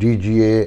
DGA,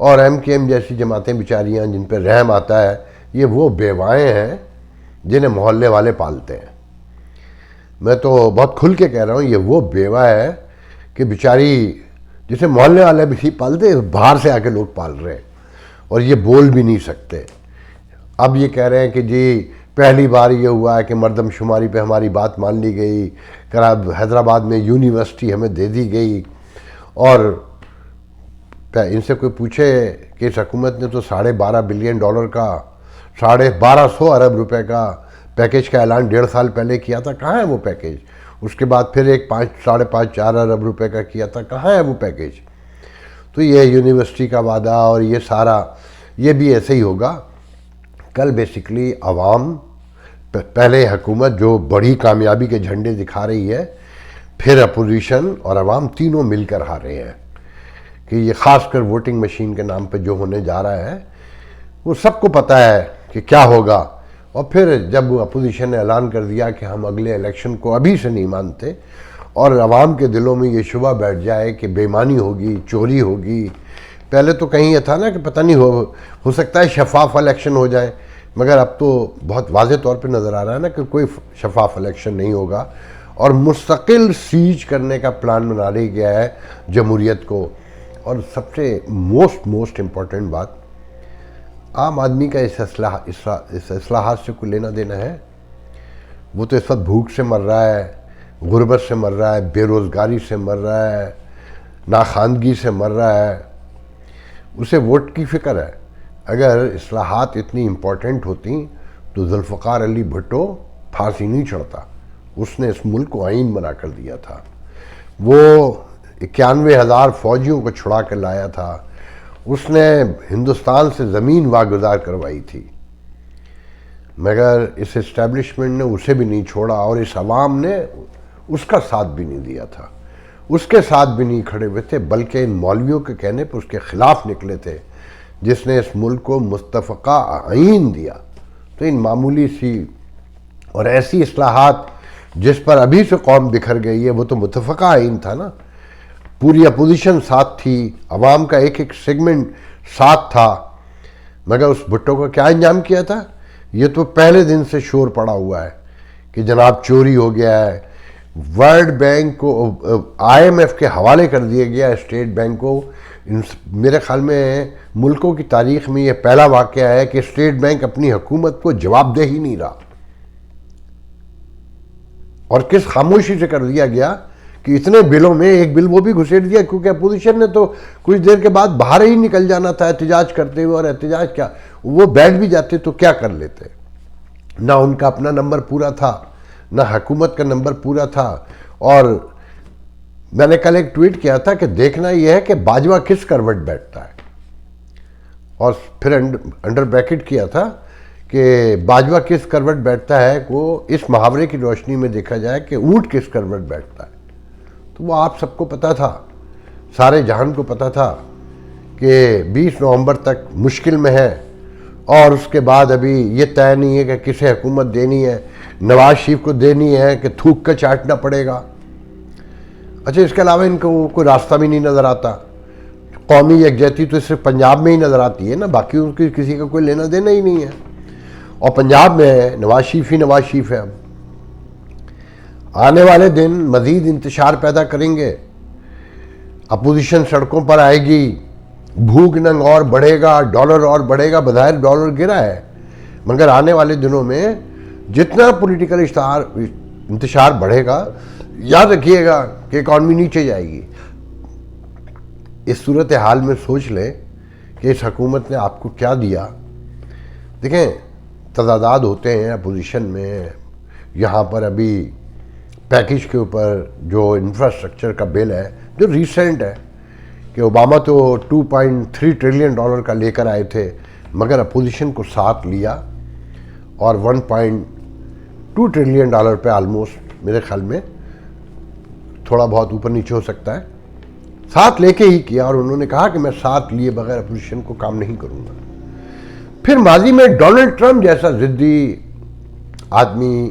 اور M کے M جیسی جماعتیں بیچاریاں جن پہ رحم آتا ہے، یہ وہ بیوائیں ہیں جنہیں محلے والے پالتے ہیں. میں تو بہت کھل کے کہہ رہا ہوں، یہ وہ بیوہ ہے کہ بیچاری جسے محلے والے بھی نہیں پالتے، باہر سے آ کے لوگ پال رہے ہیں، اور یہ بول بھی نہیں سکتے. اب یہ کہہ رہے ہیں کہ جی پہلی بار یہ ہوا ہے کہ مردم شماری پہ ہماری بات مان لی گئی، حیدرآباد میں یونیورسٹی ہمیں دے دی گئی. اور ان سے کوئی پوچھے کہ اس حکومت نے تو $12.5 بلین کا 1250 ارب روپے کا پیکیج کا اعلان 1.5 سال پہلے کیا تھا، کہاں ہے وہ پیکیج؟ اس کے بعد پھر ایک 5.5-4 ارب روپے کا کیا تھا، کہاں ہے وہ پیکیج؟ تو یہ یونیورسٹی کا وعدہ اور یہ سارا، یہ بھی ایسے ہی ہوگا. کل بیسیکلی عوام، پہلے حکومت جو بڑی کامیابی کے جھنڈے دکھا رہی ہے، پھر اپوزیشن اور عوام تینوں مل کر ہارے ہیں کہ یہ خاص کر ووٹنگ مشین کے نام پہ جو ہونے جا رہا ہے وہ سب کو پتہ ہے کہ کیا ہوگا. اور پھر جب اپوزیشن نے اعلان کر دیا کہ ہم اگلے الیکشن کو ابھی سے نہیں مانتے، اور عوام کے دلوں میں یہ شبہ بیٹھ جائے کہ بے ایمانی ہوگی، چوری ہوگی. پہلے تو کہیں یہ تھا نا کہ پتہ نہیں ہو سکتا ہے شفاف الیکشن ہو جائے، مگر اب تو بہت واضح طور پہ نظر آ رہا ہے نا کہ کوئی شفاف الیکشن نہیں ہوگا، اور مستقل سیج کرنے کا پلان بنا لیا گیا ہے جمہوریت کو. اور سب سے موسٹ امپورٹنٹ بات، عام آدمی کا اس اصلاحات سے کوئی لینا دینا ہے؟ وہ تو اس وقت بھوک سے مر رہا ہے، غربت سے مر رہا ہے، بے روزگاری سے مر رہا ہے، ناخواندگی سے مر رہا ہے. اسے ووٹ کی فکر ہے. اگر اصلاحات اتنی امپورٹنٹ ہوتی تو ذوالفقار علی بھٹو پھانسی نہیں چڑھتا. اس نے اس ملک کو آئین بنا کر دیا تھا. وہ 91,000 فوجیوں کو چھڑا کر لایا تھا. اس نے ہندوستان سے زمین واگزار کروائی تھی، مگر اس اسٹیبلشمنٹ نے اسے بھی نہیں چھوڑا، اور اس عوام نے اس کا ساتھ بھی نہیں دیا تھا. اس کے ساتھ بھی نہیں کھڑے ہوئے تھے، بلکہ ان مولویوں کے کہنے پر اس کے خلاف نکلے تھے جس نے اس ملک کو متفقہ آئین دیا. تو ان معمولی سی اور ایسی اصلاحات جس پر ابھی سے قوم بکھر گئی ہے، وہ تو متفقہ آئین تھا نا. پوری اپوزیشن ساتھ تھی، عوام کا ایک سیگمنٹ ساتھ تھا، مگر اس بھٹو کو کیا انجام کیا تھا؟ یہ تو پہلے دن سے شور پڑا ہوا ہے کہ جناب چوری ہو گیا ہے. ورلڈ بینک کو، IMF کے حوالے کر دیا گیا اسٹیٹ بینک کو. میرے خیال میں ملکوں کی تاریخ میں یہ پہلا واقعہ ہے کہ اسٹیٹ بینک اپنی حکومت کو جواب دہ ہی نہیں رہا. اور کس خاموشی سے کر دیا گیا کہ اتنے بلوں میں ایک بل وہ بھی گھسیٹ دیا، کیونکہ اپوزیشن نے تو کچھ دیر کے بعد باہر ہی نکل جانا تھا احتجاج کرتے ہوئے. اور احتجاج کیا، وہ بیٹھ بھی جاتے تو کیا کر لیتے؟ نہ ان کا اپنا نمبر پورا تھا، نہ حکومت کا نمبر پورا تھا. اور میں نے کل ایک ٹویٹ کیا تھا کہ دیکھنا یہ ہے کہ باجوہ کس کروٹ بیٹھتا ہے، اور پھر انڈر بریکٹ کیا تھا کہ باجوہ کس کروٹ بیٹھتا ہے کو اس محاورے کی روشنی میں دیکھا جائے کہ اونٹ کس کروٹ بیٹھتا ہے. تو وہ آپ سب کو پتا تھا، سارے جہان کو پتا تھا کہ 20 نومبر تک مشکل میں ہے، اور اس کے بعد ابھی یہ طے نہیں ہے کہ کسے حکومت دینی ہے. نواز شریف کو دینی ہے کہ تھوک کر چاٹنا پڑے گا. اچھا، اس کے علاوہ ان کو کوئی راستہ بھی نہیں نظر آتا. قومی یکجہتی تو صرف پنجاب میں ہی نظر آتی ہے نا، باقی ان کی کسی کا کوئی لینا دینا ہی نہیں ہے. اور پنجاب میں نواز شریف ہے. اب آنے والے دن مزید انتشار پیدا کریں گے، اپوزیشن سڑکوں پر آئے گی، بھوک ننگ اور بڑھے گا، ڈالر اور بڑھے گا. بظاہر ڈالر گرا ہے، مگر آنے والے دنوں میں جتنا پولیٹیکل انتشار بڑھے گا، یاد رکھیے گا کہ اکانومی نیچے جائے گی. اس صورتحال میں سوچ لیں کہ اس حکومت نے آپ کو کیا دیا. دیکھیں، تضادات ہوتے ہیں اپوزیشن میں. یہاں پر ابھی پیکیج کے اوپر جو انفراسٹرکچر کا بل ہے جو ریسنٹ ہے کہ اوباما تو $2.3 ٹریلین کا لے کر آئے تھے، مگر اپوزیشن کو ساتھ لیا اور $1.2 ٹریلین پہ آلموسٹ، میرے خیال میں تھوڑا بہت اوپر نیچے ہو سکتا ہے، ساتھ لے کے ہی کیا. اور انہوں نے کہا کہ میں ساتھ لیے بغیر اپوزیشن کو کام نہیں کروں گا. پھر ماضی میں ڈونلڈ ٹرمپ جیسا ضدی آدمی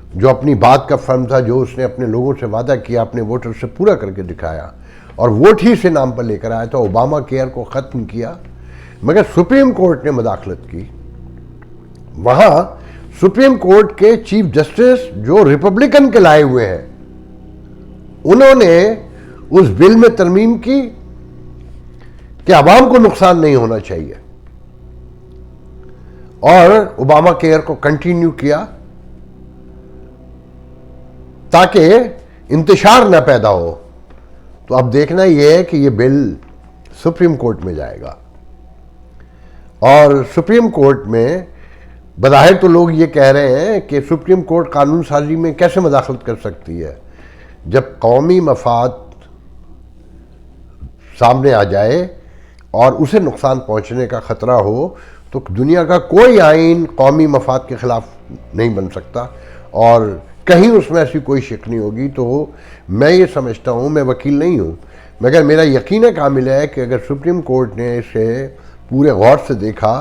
جو اپنی بات کا فرم تھا، جو اس نے اپنے لوگوں سے وعدہ کیا اپنے ووٹر سے پورا کر کے دکھایا، اور ووٹ ہی سے نام پر لے کر آیا تھا، اوباما کیئر کو ختم کیا، مگر سپریم کورٹ نے مداخلت کی۔ وہاں سپریم کورٹ کے چیف جسٹس جو ریپبلکن کے لائے ہوئے ہیں، انہوں نے اس بل میں ترمیم کی کہ عوام کو نقصان نہیں ہونا چاہیے، اور اوباما کیئر کو کنٹینیو کیا تاکہ انتشار نہ پیدا ہو۔ تو اب دیکھنا یہ ہے کہ یہ بل سپریم کورٹ میں جائے گا، اور سپریم کورٹ میں بظاہر تو لوگ یہ کہہ رہے ہیں کہ سپریم کورٹ قانون سازی میں کیسے مداخلت کر سکتی ہے جب قومی مفاد سامنے آ جائے اور اسے نقصان پہنچنے کا خطرہ ہو، تو دنیا کا کوئی آئین قومی مفاد کے خلاف نہیں بن سکتا، اور کہیں اس میں ایسی کوئی شک نہیں ہوگی۔ تو میں یہ سمجھتا ہوں، میں وکیل نہیں ہوں، مگر میرا یقین کامل ہے کہ اگر سپریم کورٹ نے اسے پورے غور سے دیکھا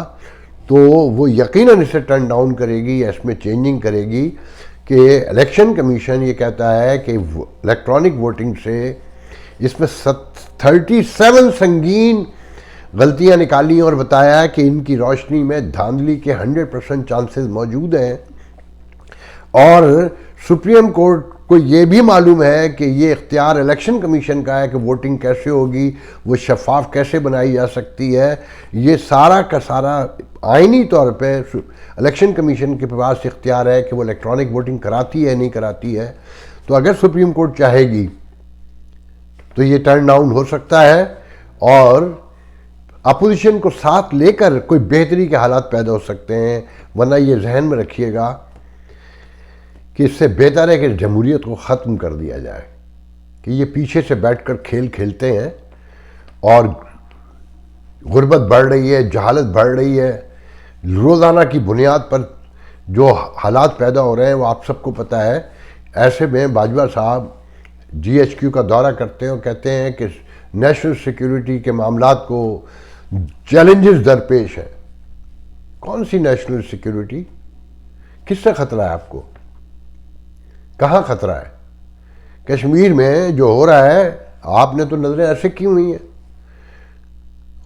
تو وہ یقیناً اسے ٹرن ڈاؤن کرے گی یا اس میں چینجنگ کرے گی کہ الیکشن کمیشن یہ کہتا ہے کہ الیکٹرانک ووٹنگ سے اس میں 37 سنگین غلطیاں نکالی اور بتایا کہ ان کی روشنی میں دھاندلی کے 100% چانسز موجود ہیں، اور سپریم کورٹ کو یہ بھی معلوم ہے کہ یہ اختیار الیکشن کمیشن کا ہے کہ ووٹنگ کیسے ہوگی، وہ شفاف کیسے بنائی جا سکتی ہے۔ یہ سارا کا سارا آئینی طور پہ الیکشن کمیشن کے پاس اختیار ہے کہ وہ الیکٹرانک ووٹنگ کراتی ہے نہیں کراتی ہے۔ تو اگر سپریم کورٹ چاہے گی تو یہ ٹرن ڈاؤن ہو سکتا ہے، اور اپوزیشن کو ساتھ لے کر کوئی بہتری کے حالات پیدا ہو سکتے ہیں۔ ورنہ یہ ذہن میں رکھیے گا کہ اس سے بہتر ہے کہ جمہوریت کو ختم کر دیا جائے، کہ یہ پیچھے سے بیٹھ کر کھیل کھیلتے ہیں، اور غربت بڑھ رہی ہے، جہالت بڑھ رہی ہے، روزانہ کی بنیاد پر جو حالات پیدا ہو رہے ہیں وہ آپ سب کو پتہ ہے۔ ایسے میں باجوہ صاحب GHQ کا دورہ کرتے ہیں اور کہتے ہیں کہ نیشنل سیکیورٹی کے معاملات کو چیلنجز درپیش ہیں۔ کون سی نیشنل سیکیورٹی؟ کس سے خطرہ ہے آپ کو؟ کہاں خطرہ ہے؟ کشمیر میں جو ہو رہا ہے، آپ نے تو نظریں ایسے کی ہوئی ہیں،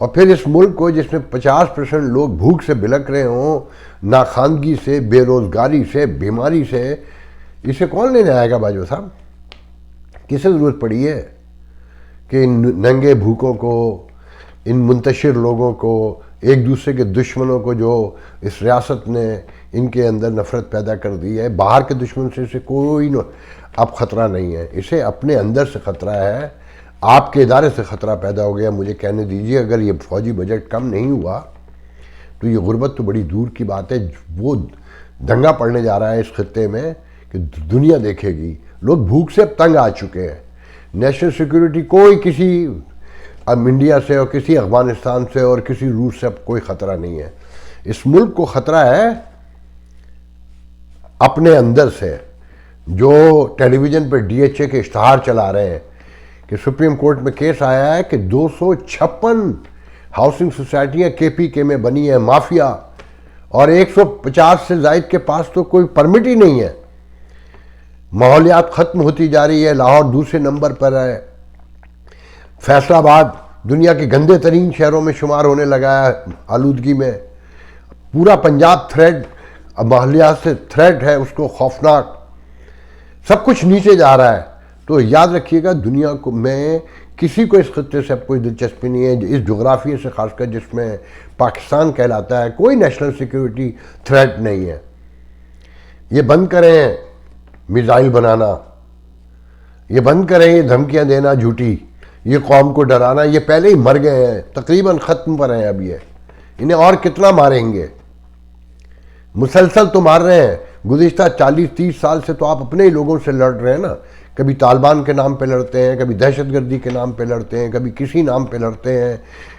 اور پھر اس ملک کو جس میں 50% لوگ بھوک سے بلک رہے ہوں، ناخواندگی سے، بے روزگاری سے، بیماری سے، اسے کون لینے آئے گا باجوہ صاحب؟ کسے ضرورت پڑی ہے کہ ان ننگے بھوکوں کو، ان منتشر لوگوں کو، ایک دوسرے کے دشمنوں کو جو اس ریاست نے ان کے اندر نفرت پیدا کر دی ہے، باہر کے دشمن سے اسے کوئی اب خطرہ نہیں ہے، اسے اپنے اندر سے خطرہ ہے۔ آپ کے ادارے سے خطرہ پیدا ہو گیا۔ مجھے کہنے دیجئے، اگر یہ فوجی بجٹ کم نہیں ہوا تو یہ غربت تو بڑی دور کی بات ہے، وہ دنگا پڑنے جا رہا ہے اس خطے میں کہ دنیا دیکھے گی۔ لوگ بھوک سے اب تنگ آ چکے ہیں۔ نیشنل سیکیورٹی کوئی کسی اب انڈیا سے اور کسی افغانستان سے اور کسی روس سے اب کوئی خطرہ نہیں ہے۔ اس ملک کو خطرہ ہے اپنے اندر سے۔ جو ٹیلی ویژن پہ DHA کے اشتہار چلا رہے ہیں کہ سپریم کورٹ میں کیس آیا ہے کہ 256 ہاؤسنگ سوسائٹیاں KPK میں بنی ہیں، مافیا، اور 150 سے زائد کے پاس تو کوئی پرمٹ ہی نہیں ہے۔ ماحولیات ختم ہوتی جا رہی ہے، لاہور دوسرے نمبر پر ہے، فیصل آباد دنیا کے گندے ترین شہروں میں شمار ہونے لگا ہے آلودگی میں، پورا پنجاب تھریڈ ماحولیات سے تھریڈ ہے، اس کو خوفناک، سب کچھ نیچے جا رہا ہے۔ تو یاد رکھیے گا، دنیا کو میں کسی کو اس خطے سے اب کوئی دلچسپی نہیں ہے، اس جغرافیے سے خاص کر جس میں پاکستان کہلاتا ہے، کوئی نیشنل سیکیورٹی تھریٹ نہیں ہے۔ یہ بند کریں میزائل بنانا، یہ بند کریں یہ دھمکیاں دینا جھوٹی، یہ قوم کو ڈرانا، یہ پہلے ہی مر گئے ہیں، تقریباً ختم پر ہیں اب یہ، انہیں اور کتنا ماریں گے؟ مسلسل تو مار رہے ہیں۔ گزشتہ 40-30 سال سے تو آپ اپنے ہی لوگوں سے لڑ رہے ہیں نا، کبھی طالبان کے نام پہ لڑتے ہیں، کبھی دہشت گردی کے نام پہ لڑتے ہیں، کبھی کسی نام پہ لڑتے ہیں،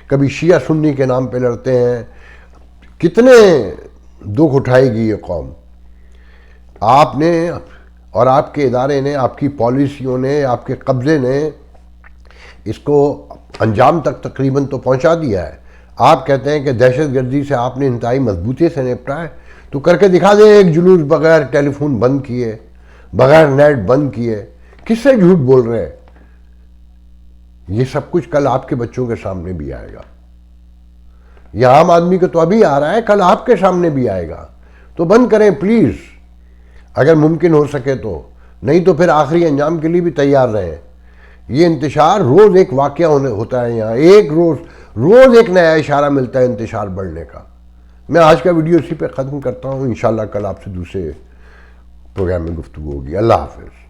کبھی شیعہ سنی کے نام پہ لڑتے ہیں۔ کتنے دکھ اٹھائے گی یہ قوم؟ آپ نے اور آپ کے ادارے نے، آپ کی پالیسیوں نے، آپ کے قبضے نے اس کو انجام تک تقریباً تو پہنچا دیا ہے۔ آپ کہتے ہیں کہ دہشت گردی سے آپ نے انتہائی مضبوطی سے نپٹا ہے، تو کر کے دکھا دیں ایک جلوس بغیر ٹیلی فون بند کیے، بغیر نیٹ بند کیے، کس سے جھوٹ بول رہے ہیں؟ یہ سب کچھ کل آپ کے بچوں کے سامنے بھی آئے گا. یہ عام آدمی کو تو ابھی آ رہا ہے، کل آپ کے سامنے بھی آئے گا. تو بند کریں پلیز، اگر ممکن ہو سکے تو، نہیں تو پھر آخری انجام کے لیے بھی تیار رہیں. یہ انتشار روز ایک واقعہ ہوتا ہے یہاں، ایک روز ایک نیا اشارہ ملتا ہے انتشار بڑھنے کا. میں آج کا ویڈیو اسی پہ ختم کرتا ہوں. انشاءاللہ کل آپ سے دوسرے پروگرام میں گفتگو ہوگی. اللہ حافظ.